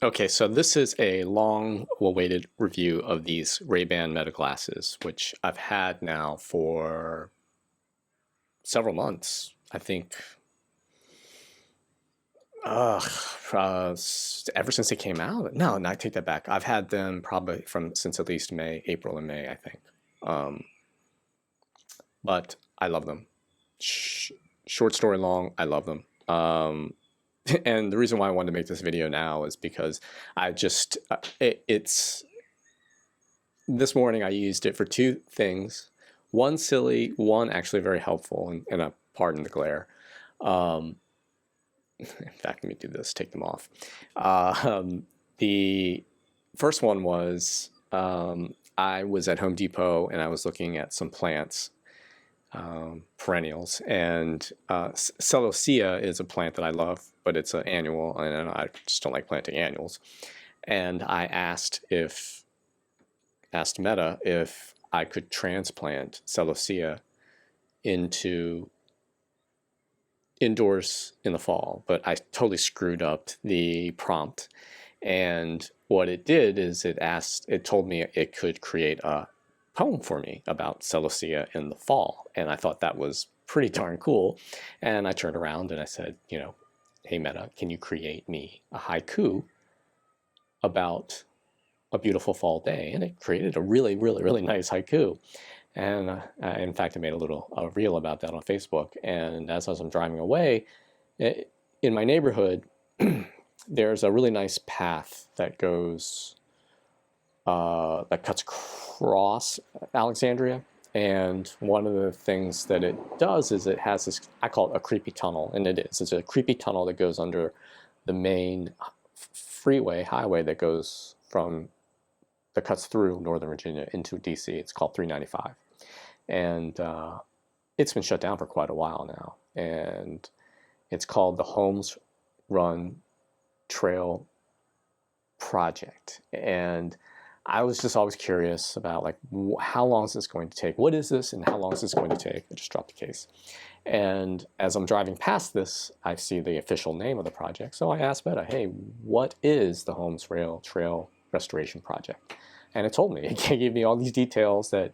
Okay, so this is a long-awaited review of these Ray-Ban Meta glasses, which I've had now for several months. I think, ever since they came out. No, I take that back. I've had them probably since at least May, April and May, I think. Um, but I love them. Short story long, I love them. And the reason why I wanted to make this video now is because I just it's this morning I used it for two things. One silly, one actually very helpful, and pardon the glare. In fact, let me do this, take them off. The first one was I was at Home Depot and I was looking at some plants, perennials, and Celosia is a plant that I love, but it's an annual, and I just don't like planting annuals. And I asked Meta if I could transplant Celosia into indoors in the fall, but I totally screwed up the prompt. And what it did is it told me it could create a poem for me about Celosia in the fall. And I thought that was pretty darn cool. And I turned around and I said, hey Meta, can you create me a haiku about a beautiful fall day? And it created a really, really, really nice haiku. And in fact, I made a reel about that on Facebook. And as I was driving away, in my neighborhood, there's a really nice path that goes, that cuts across Alexandria. And one of the things that it does is it has this, I call it a creepy tunnel, and it is. It's a creepy tunnel that goes under the main highway that cuts through Northern Virginia into DC. It's called 395. And it's been shut down for quite a while now. And it's called the Holmes Run Trail Project. And I was just always curious about, like, how long is this going to take? What is this and how long is this going to take? I just dropped the case. And as I'm driving past this, I see the official name of the project. So I asked Meta, hey, what is the Holmes Rail Trail Restoration Project? And it told me. It gave me all these details that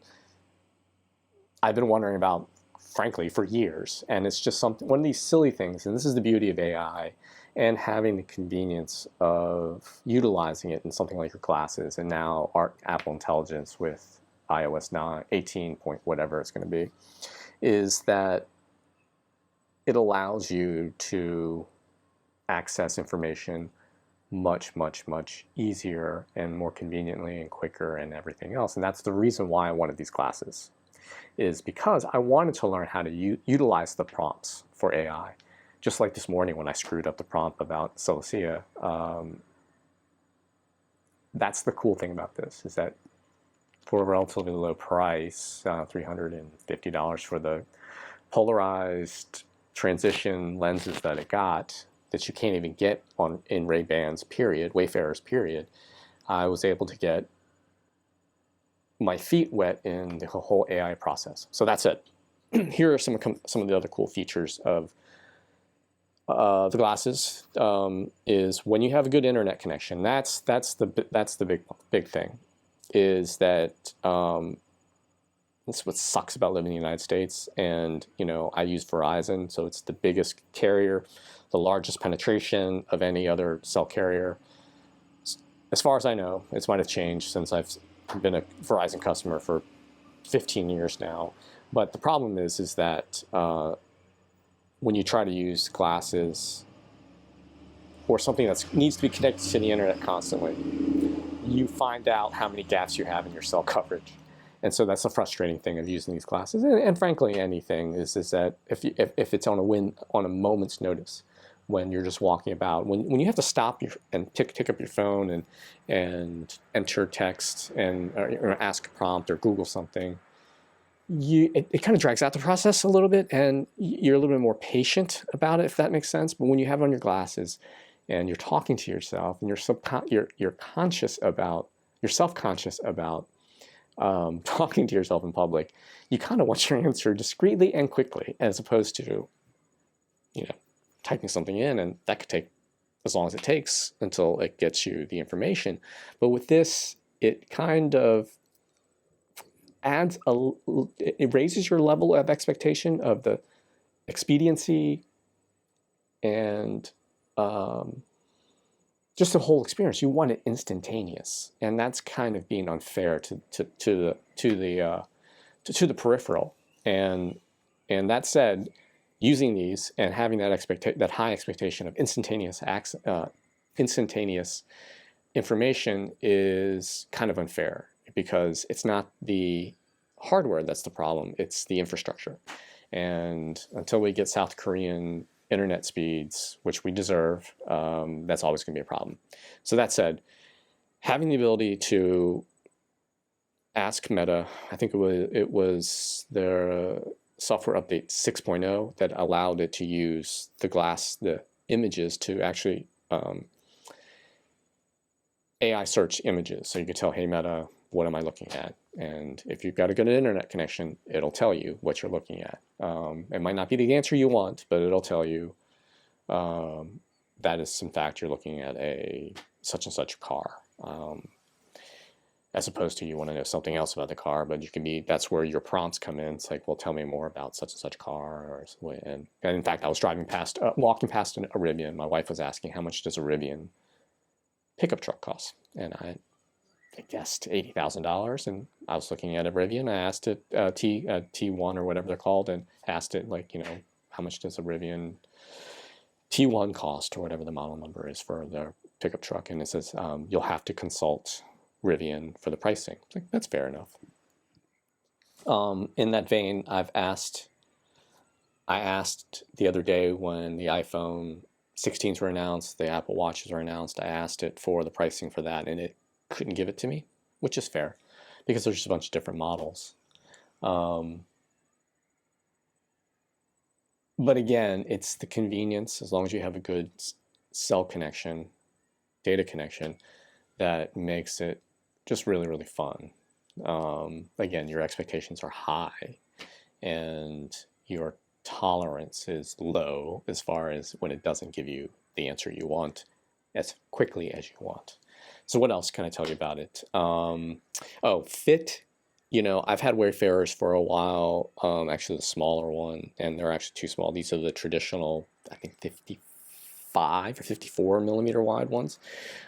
I've been wondering about, frankly, for years. And it's just one of these silly things. And this is the beauty of AI and having the convenience of utilizing it in something like your glasses, and now Apple Intelligence with iOS 9, 18 point whatever it's going to be, is that it allows you to access information much, much, much easier and more conveniently and quicker and everything else. And that's the reason why I wanted these glasses, is because I wanted to learn how to utilize the prompts for AI. Just like this morning when I screwed up the prompt about Celosia. That's the cool thing about this, is that for a relatively low price, $350 for the polarized transition lenses that it got, that you can't even get in Ray-Bans period, Wayfarers period, I was able to get my feet wet in the whole AI process. So that's it. Here are some of the other cool features of the glasses. Is when you have a good internet connection. That's the big thing. Is that that's what sucks about living in the United States. And I use Verizon, so it's the biggest carrier, the largest penetration of any other cell carrier. As far as I know, it might have changed since I've been a Verizon customer for 15 years now. But the problem is that when you try to use glasses or something that needs to be connected to the internet constantly, you find out how many gaps you have in your cell coverage. And so that's the frustrating thing of using these glasses. And frankly, anything is that if it's on a moment's notice, when you're just walking about, when you have to stop and pick up your phone and enter text or ask a prompt or Google something, it kind of drags out the process a little bit, and you're a little bit more patient about it, if that makes sense. But when you have on your glasses and you're talking to yourself and you're self-conscious about talking to yourself in public, you kind of want your answer discreetly and quickly, as opposed to typing something in, and that could take as long as it takes until it gets you the information. But with this, it kind of adds it raises your level of expectation of the expediency and just the whole experience. You want it instantaneous, and that's kind of being unfair to the peripheral. And that said, using these and having that high expectation of instantaneous information is kind of unfair, because it's not the hardware that's the problem, it's the infrastructure. And until we get South Korean internet speeds, which we deserve, that's always going to be a problem. So that said, having the ability to ask Meta, I think it was their software update 6.0 that allowed it to use the images to actually AI search images. So you could tell, hey Meta, what am I looking at? And if you've got a good internet connection, it'll tell you what you're looking at. It might not be the answer you want, but it'll tell you that is in fact you're looking at a such and such car. As opposed to you want to know something else about the car, but that's where your prompts come in. It's like, well, tell me more about such and such car. And in fact, I was walking past a Rivian. My wife was asking, how much does a Rivian pickup truck cost? And I guessed $80,000. And I was looking at a Rivian. I asked it, T1 or whatever they're called, and asked it, like, how much does a Rivian T1 cost, or whatever the model number is for their pickup truck? And it says, you'll have to consult Rivian for the pricing. Like, that's fair enough. In that vein, I asked the other day when the iPhone 16s were announced, the Apple Watches were announced, I asked it for the pricing for that, and it couldn't give it to me, which is fair, because there's just a bunch of different models. But again, it's the convenience, as long as you have a good cell connection, data connection, that makes it just really, really fun. Again, your expectations are high, and your tolerance is low as far as when it doesn't give you the answer you want as quickly as you want. So what else can I tell you about it? Fit. I've had Wayfarers for a while, actually the smaller one, and they're actually too small. These are the traditional, I think 55 or 54 millimeter wide ones.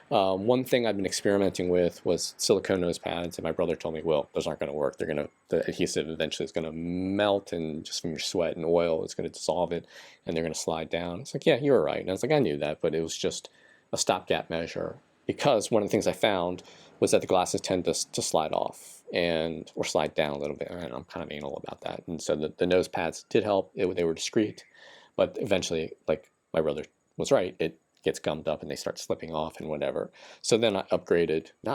One thing I've been experimenting with was silicone nose pads, and my brother told me, well, those aren't going to work. The adhesive eventually is going to melt, and just from your sweat and oil, it's going to dissolve it, and they're going to slide down. It's like, yeah, you were right. And I was like, I knew that, but it was just a stopgap measure, because one of the things I found was that the glasses tend to slide off or slide down a little bit. And I'm kind of anal about that. And so the nose pads did help. They were discreet, but eventually, like my brother was right, it gets gummed up and they start slipping off and whatever. So then I not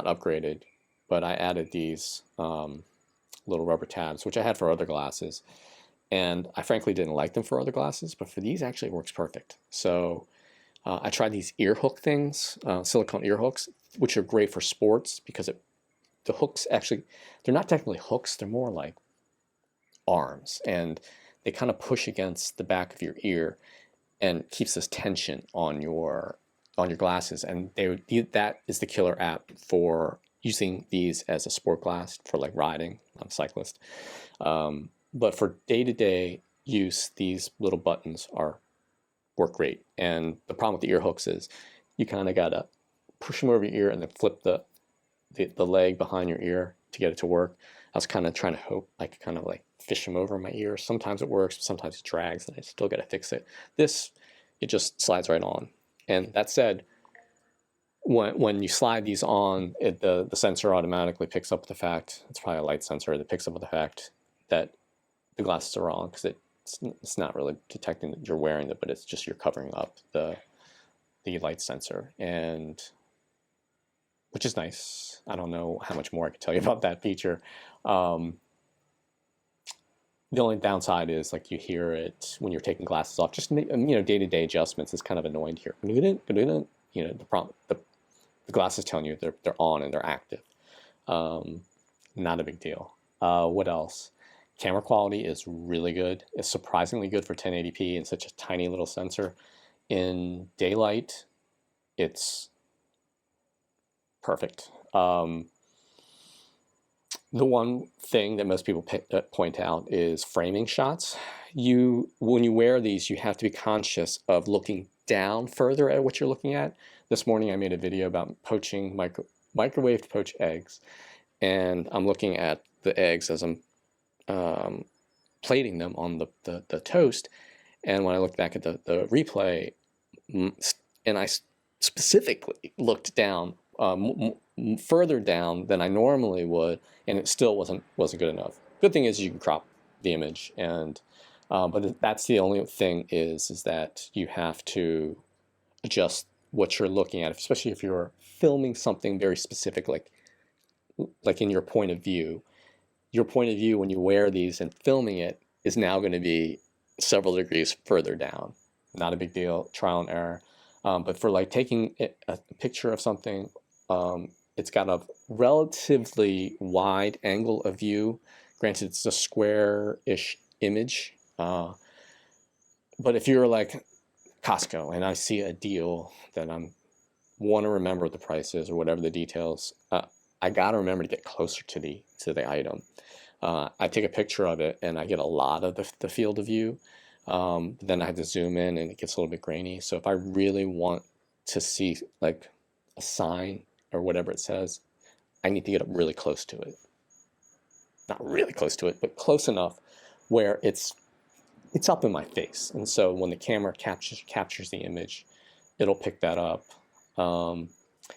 upgraded, but I added these little rubber tabs, which I had for other glasses. And I frankly didn't like them for other glasses, but for these actually it works perfect. So I tried these ear hook things, silicone ear hooks, which are great for sports, because the hooks actually, they're not technically hooks, they're more like arms, and they kind of push against the back of your ear and keeps this tension on your glasses. And that is the killer app for using these as a sport glass for like riding. I'm a cyclist. But for day-to-day use, these little buttons work great. And the problem with the ear hooks is you kind of gotta push them over your ear and then flip the leg behind your ear to get it to work. I was kind of trying to hope I could kind of like fish them over my ear. Sometimes it works, but sometimes it drags, and I still got to fix it. It just slides right on. And that said, when you slide these on, the sensor automatically picks up the fact, it's probably a light sensor that picks up the fact that the glasses are on, because it's not really detecting that you're wearing them, but it's just you're covering up the light sensor, and which is nice. I don't know how much more I could tell you about that feature. The only downside is, like, you hear it when you're taking glasses off. Just day-to-day adjustments is kind of annoying to hear. The glasses telling you they're on and they're active. Not a big deal. What else? Camera quality is really good. It's surprisingly good for 1080p and such a tiny little sensor. In daylight, it's perfect. The one thing that most people point out is framing shots. When you wear these, you have to be conscious of looking down further at what you're looking at. This morning I made a video about poaching microwave poached eggs, and I'm looking at the eggs as I'm plating them on the toast. And when I looked back at the replay, and I specifically looked down further down than I normally would, and it still wasn't good enough. Good thing is you can crop the image, and but that's the only thing is that you have to adjust what you're looking at, especially if you're filming something very specific, like in your point of view. Your point of view when you wear these and filming it is now going to be several degrees further down. Not a big deal, trial and error. But for like taking a picture of something, it's got a relatively wide angle of view. Granted, it's a square-ish image. But if you're like Costco and I see a deal that I want to remember what the price is or whatever the details, I got to remember to get closer to the item. I take a picture of it and I get a lot of the field of view. Then I have to zoom in and it gets a little bit grainy. So if I really want to see like a sign or whatever it says, I need to get up really close to it. Not really close to it, but close enough where it's up in my face. And so when the camera captures the image, it'll pick that up.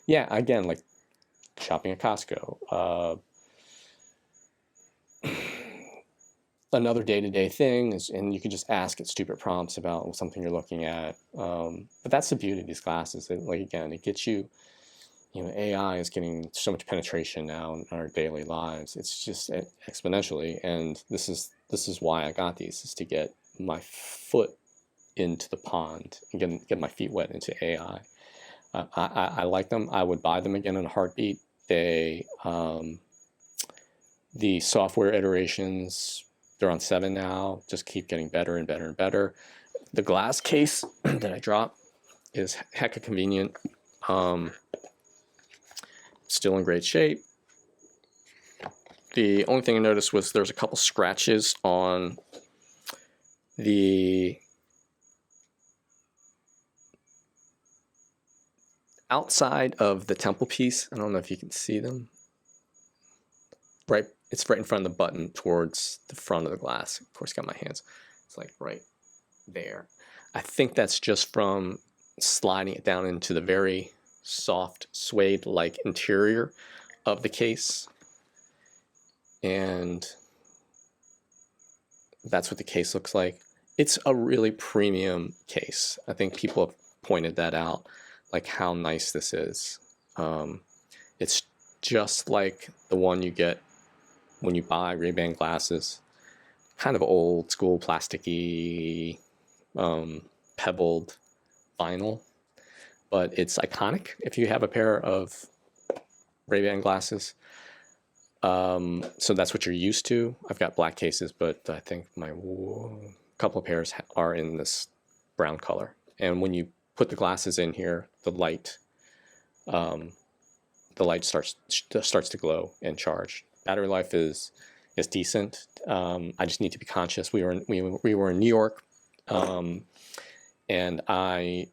Yeah, again, like shopping at Costco. Another day-to-day thing is, and you can just ask it stupid prompts about something you're looking at. But that's the beauty of these glasses. Like again, it gets you. AI is getting so much penetration now in our daily lives. It's just exponentially, and this is why I got these, is to get my foot into the pond and get my feet wet into AI. I like them. I would buy them again in a heartbeat. They the software iterations, they're on 7 now, just keep getting better and better and better. The glass case that I dropped is hecka convenient. Still in great shape. The only thing I noticed was there's a couple scratches on the outside of the temple piece. I don't know if you can see them. Right, it's right in front of the button towards the front of the glass. Of course, got my hands. It's like right there. I think that's just from sliding it down into the very soft suede-like interior of the case. And that's what the case looks like. It's a really premium case. I think people have pointed that out, like how nice this is. It's just like the one you get when you buy Ray-Ban glasses. Kind of old school, plasticky, pebbled vinyl. But it's iconic if you have a pair of Ray-Ban glasses. So that's what you're used to. I've got black cases, but I think my couple of pairs are in this brown color. And when you put the glasses in here, the light starts to glow and charge. Battery life is decent. I just need to be conscious. We were in New York, and I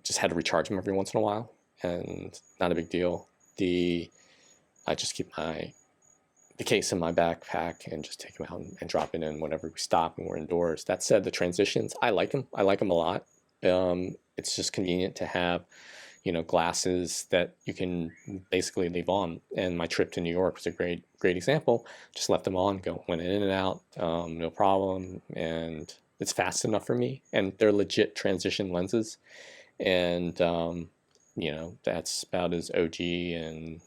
just had to recharge them every once in a while, and not a big deal. I just keep the case in my backpack and just take them out and drop it in whenever we stop and we're indoors. That said, the transitions, I like them. I like them a lot. It's just convenient to have, glasses that you can basically leave on. And my trip to New York was a great example. Just left them on, went in and out, no problem. And it's fast enough for me. And they're legit transition lenses. And, that's about as OG and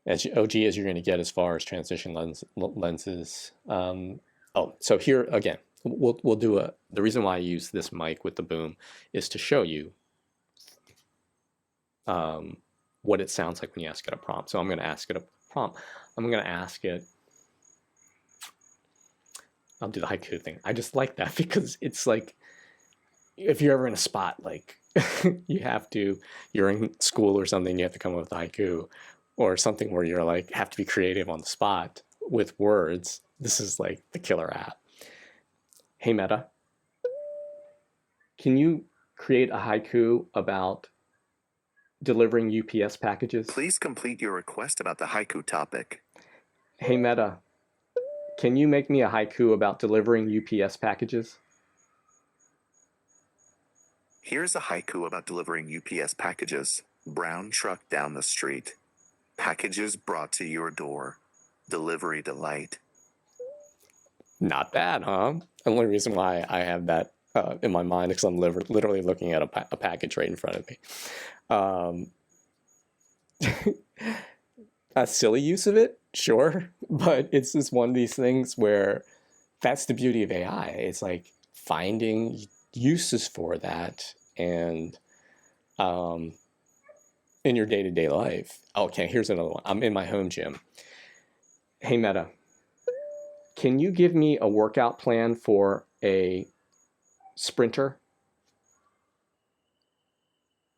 as OG as you're going to get as far as transition lenses. So here again, we'll do the reason why I use this mic with the boom is to show you what it sounds like when you ask it a prompt. So I'm going to ask it a prompt. I'm going to ask it, I'll do the haiku thing. I just like that because it's like, if you're ever in a spot, like you have to, you're in school or something, you have to come up with a haiku or something where you're like, have to be creative on the spot with words. This is like the killer app. Hey, Meta, can you create a haiku about delivering UPS packages? Please complete your request about the haiku topic. Hey, Meta, can you make me a haiku about delivering UPS packages? Here's a haiku about delivering UPS packages. Brown truck down the street. Packages brought to your door. Delivery delight. Not bad, huh? The only reason why I have that in my mind is because I'm literally looking at a package right in front of me. A silly use of it, sure, but it's just one of these things where that's the beauty of AI. It's like finding uses for that and in your day-to-day life. Okay, here's another one. I'm in my home gym. Hey, Meta, can you give me a workout plan for a sprinter?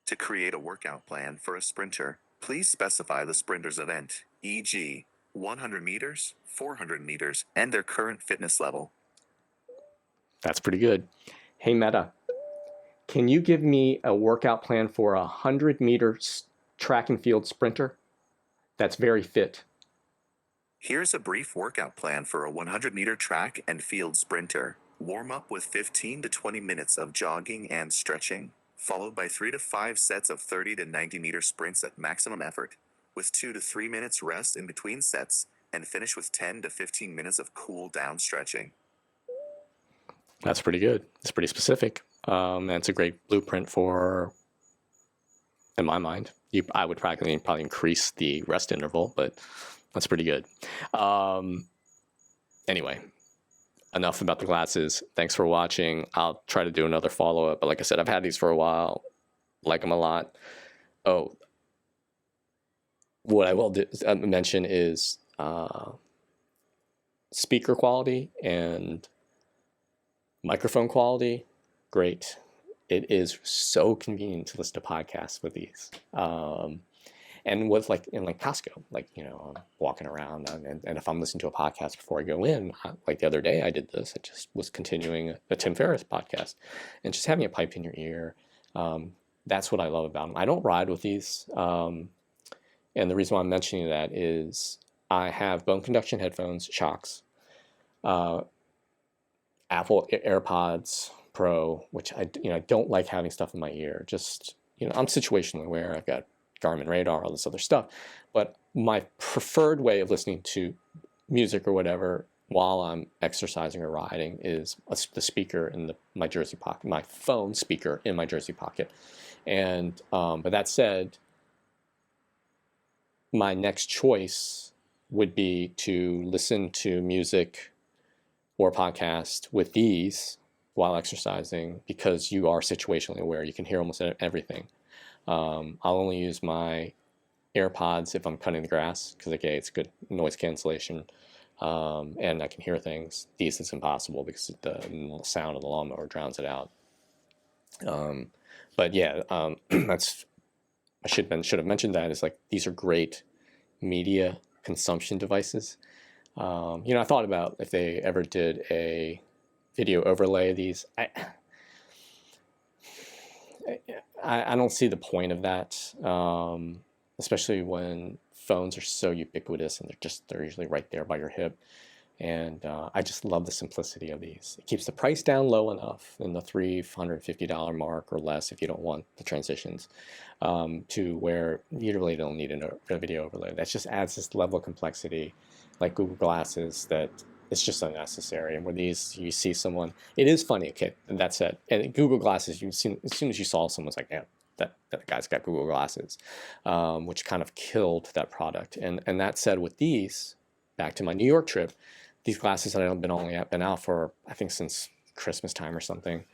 To create a workout plan for a sprinter, please specify the sprinter's event, e.g., 100 meters, 400 meters, and their current fitness level. That's pretty good. Hey, Meta, can you give me a workout plan for a 100-meter track and field sprinter that's very fit? Here's a brief workout plan for a 100-meter track and field sprinter. Warm up with 15 to 20 minutes of jogging and stretching, followed by 3 to 5 sets of 30 to 90-meter sprints at maximum effort, with 2 to 3 minutes rest in between sets, and finish with 10 to 15 minutes of cool-down stretching. That's pretty good. It's pretty specific. And it's a great blueprint for, in my mind, I would probably increase the rest interval, but that's pretty good. Anyway, enough about the glasses. Thanks for watching. I'll try to do another follow-up. But like I said, I've had these for a while. Like them a lot. Oh, what I will mention is speaker quality and microphone quality. Great. It is so convenient to listen to podcasts with these. And with like in like Costco, like, you know, I'm walking around and if I'm listening to a podcast before I go in, like the other day I did this, I just was continuing a Tim Ferriss podcast and just having it piped in your ear. That's what I love about them. I don't ride with these. And the reason why I'm mentioning that is I have bone conduction headphones, Shocks, Apple AirPods Pro, which I don't like having stuff in my ear. Just, I'm situationally aware. I've got Garmin Radar, all this other stuff. But my preferred way of listening to music or whatever while I'm exercising or riding is the speaker in my jersey pocket, my phone speaker in my jersey pocket. And but that said, my next choice would be to listen to music or podcast with these while exercising because you are situationally aware. You can hear almost everything. I'll only use my AirPods if I'm cutting the grass because, okay, it's good noise cancellation and I can hear things. These it's impossible because the sound of the lawnmower drowns it out. But yeah, that's I should have mentioned that. Is like these are great media consumption devices. I thought about if they ever did a video overlay of these. I don't see the point of that, especially when phones are so ubiquitous and they're usually right there by your hip. And I just love the simplicity of these. It keeps the price down low enough in the $350 mark or less if you don't want the transitions to where you really don't need a video overlay. That just adds this level of complexity like Google Glasses that it's just unnecessary. And where these, you see someone, it is funny, okay, and that's it. And Google Glasses, as soon as you saw someone's like, yeah, that guy's got Google Glasses, which kind of killed that product. And that said, with these, back to my New York trip, these glasses that I've been out for, I think since Christmas time or something.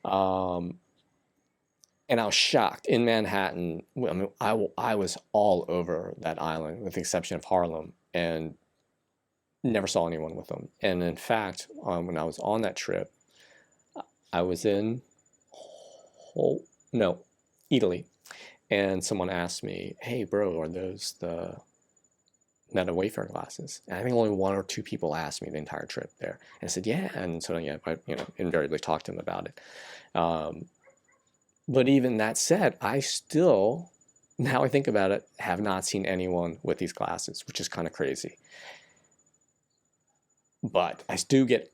And I was shocked in Manhattan. I mean, I was all over that island with the exception of Harlem and never saw anyone with them. And in fact, when I was on that trip, I was in Italy, and someone asked me, "Hey, bro, are those the Meta Wayfarer glasses?" And I think only one or two people asked me the entire trip there. And I said, "Yeah," and so yeah, I invariably talked to them about it. Um, but even that said, I still, now I think about it, have not seen anyone with these glasses, which is kind of crazy. But I do get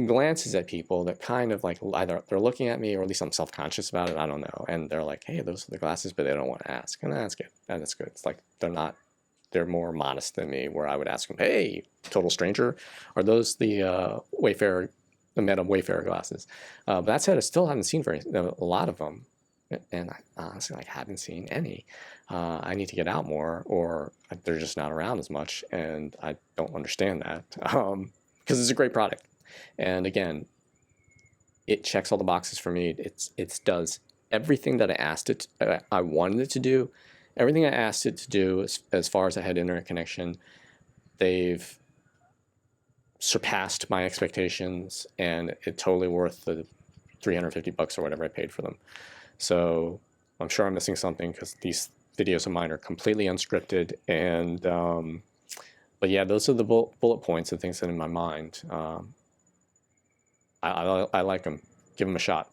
glances at people that kind of like either they're looking at me or at least I'm self-conscious about it. I don't know. And they're like, "Hey, those are the glasses," but they don't want to ask. And that's good. That's good. It's like they're more modest than me, where I would ask them, "Hey, total stranger, are those the Wayfarer, the Meta Wayfarer glasses?" But that said, I still haven't seen a lot of them. And I honestly like haven't seen any. I need to get out more, or they're just not around as much, and I don't understand that. Because it's a great product. And again, it checks all the boxes for me. It does everything that I wanted it to do, everything I asked it to do as far as I had internet connection. They've surpassed my expectations, and it's totally worth the $350 or whatever I paid for them. So I'm sure I'm missing something because these videos of mine are completely unscripted. And but yeah, those are the bullet points and things that are in my mind. I like them. Give them a shot.